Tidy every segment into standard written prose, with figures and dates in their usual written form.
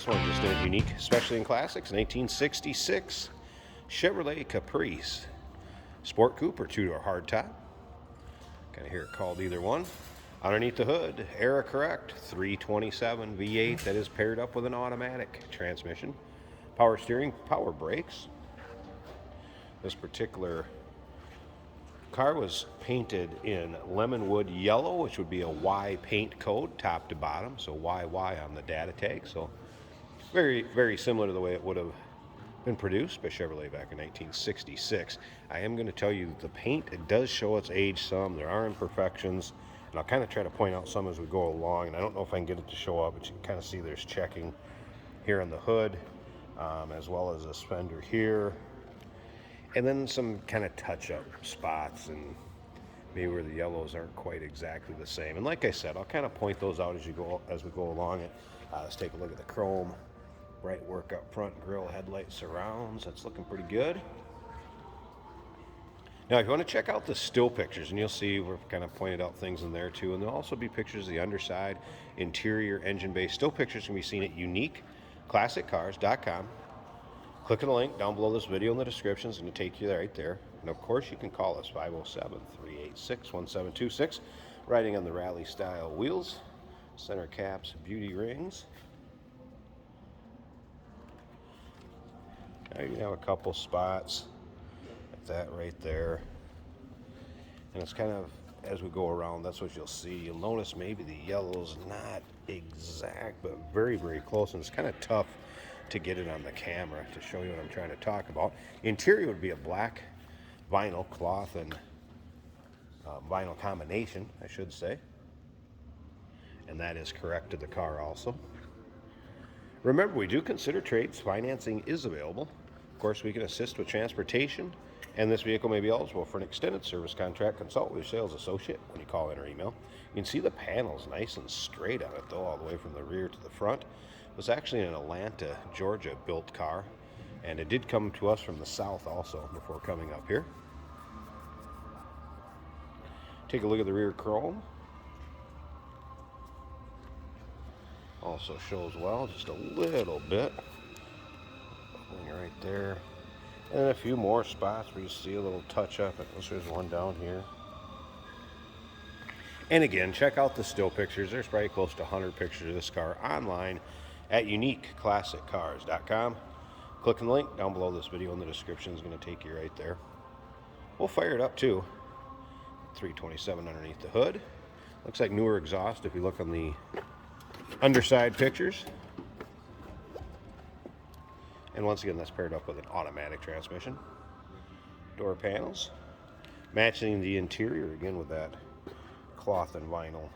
this one just a unique, especially in classics, 1966 Chevrolet Caprice. Sport coupe or two-door hardtop. Kind of hear it called either one. Underneath the hood, era correct, 327 V8 that is paired up with an automatic transmission. Power steering, power brakes. This particular car was painted in lemon wood yellow, which would be a Y paint code, top to bottom, so YY on the data tag. So very, very similar to the way it would have been produced by Chevrolet back in 1966. I am going to tell you the paint, it does show its age some. There are imperfections, and I'll kind of try to point out some as we go along. And I don't know if I can get it to show up, but you can kind of see there's checking here on the hood, as well as a fender here. And then some kind of touch-up spots and maybe where the yellows aren't quite exactly the same. And like I said, I'll kind of point those out as we go along it. Let's take a look at the chrome. Bright work up front, grille, headlight surrounds. That's looking pretty good. Now, if you want to check out the still pictures, and you'll see we've kind of pointed out things in there too, and there'll also be pictures of the underside, interior, engine bay. Still pictures can be seen at uniqueclassiccars.com. Click on the link down below this video in the description. It's going to take you right there. And of course, you can call us 507-386-1726. Riding on the rally style wheels, center caps, beauty rings. Now you have a couple spots like that right there. And it's kind of, as we go around, that's what you'll see. You'll notice maybe the yellow's not exact, but very, very close. And it's kind of tough to get it on the camera to show you what I'm trying to talk about. Interior would be a black vinyl cloth and vinyl combination, I should say. And that is correct to the car also. Remember, we do consider trades. Financing is available. Of course, we can assist with transportation, and this vehicle may be eligible for an extended service contract. Consult with your sales associate when you call in or email. You can see the panels nice and straight on it, though, all the way from the rear to the front. It was actually an Atlanta, Georgia built car, and it did come to us from the south also before coming up here. Take a look at the rear chrome. Also shows well, just a little bit. Right there. And a few more spots where you see a little touch up. There's one down here. And again, check out the still pictures. There's probably close to 100 pictures of this car online at uniqueclassiccars.com. Click on the link down below this video in the description. Is going to take you right there. We'll fire it up too. 327 underneath the hood. Looks like newer exhaust if you look on the underside pictures. And once again, that's paired up with an automatic transmission. Door panels. Matching the interior again with that cloth and vinyl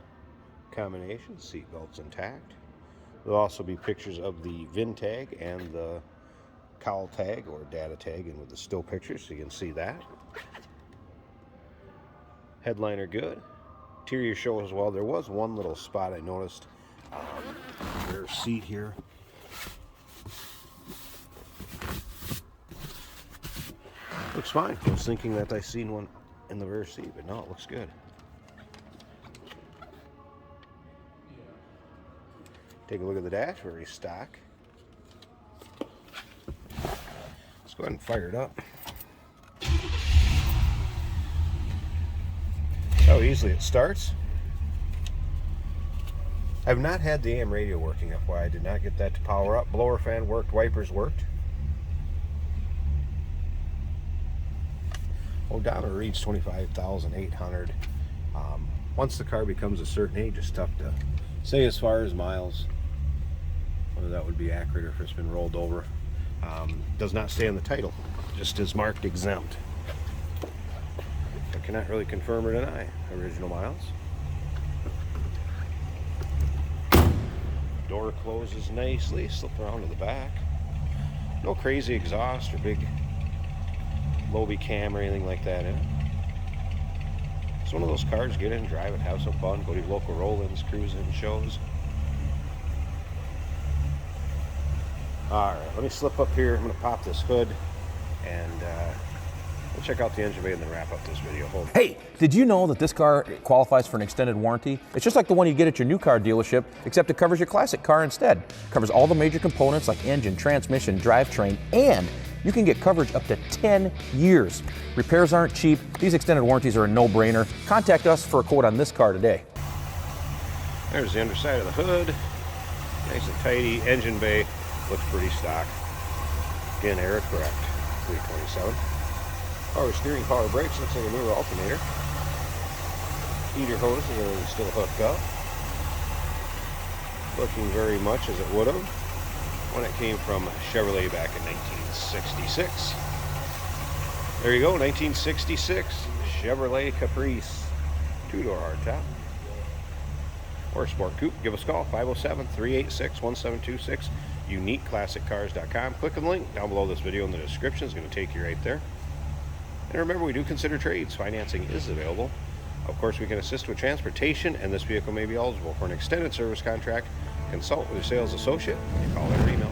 combination. Seat belts intact. There'll also be pictures of the VIN tag and the cowl tag or data tag, and with the still pictures so you can see that. Headliner good. Interior show as well. There was one little spot I noticed. Rear seat here. Looks fine. I was thinking that I seen one in the rear seat, but no, it looks good. Take a look at the dash, very stock. Let's go ahead and fire it up. How easily it starts. I've not had the AM radio working, FYI. I did not get that to power up. Blower fan worked, wipers worked. Odometer reads 25,800. Once the car becomes a certain age, it's tough to say as far as miles, whether that would be accurate or if it's been rolled over. Does not stay on the title, just is marked exempt. I cannot really confirm or deny original miles. Door closes nicely, slip around to the back. No crazy exhaust or big Moby cam or anything like that in it. It's one of those cars, get in, drive it, have some fun, go to your local roll-ins, cruise-in shows. Alright, let me slip up here. I'm going to pop this hood and We'll check out the engine bay and then wrap up this video. Hold on. Hey, did you know that this car qualifies for an extended warranty? It's just like the one you get at your new car dealership, except it covers your classic car instead. It covers all the major components like engine, transmission, drivetrain, and you can get coverage up to 10 years. Repairs aren't cheap. These extended warranties are a no-brainer. Contact us for a quote on this car today. There's the underside of the hood. Nice and tidy. Engine bay looks pretty stock. Again, error correct. 327. Power steering, power brakes. Looks like a newer alternator. Heater hose is still hooked up. Looking very much as it would have when it came from Chevrolet back in 1966. There you go, 1966 Chevrolet Caprice. Two-door hardtop. Or Sport Coupe. Give us a call, 507-386-1726. UniqueClassicCars.com. Click on the link down below this video in the description. It's going to take you right there. And remember, we do consider trades. Financing is available. Of course, we can assist with transportation, and this vehicle may be eligible for an extended service contract. Consult with a sales associate. You call or email.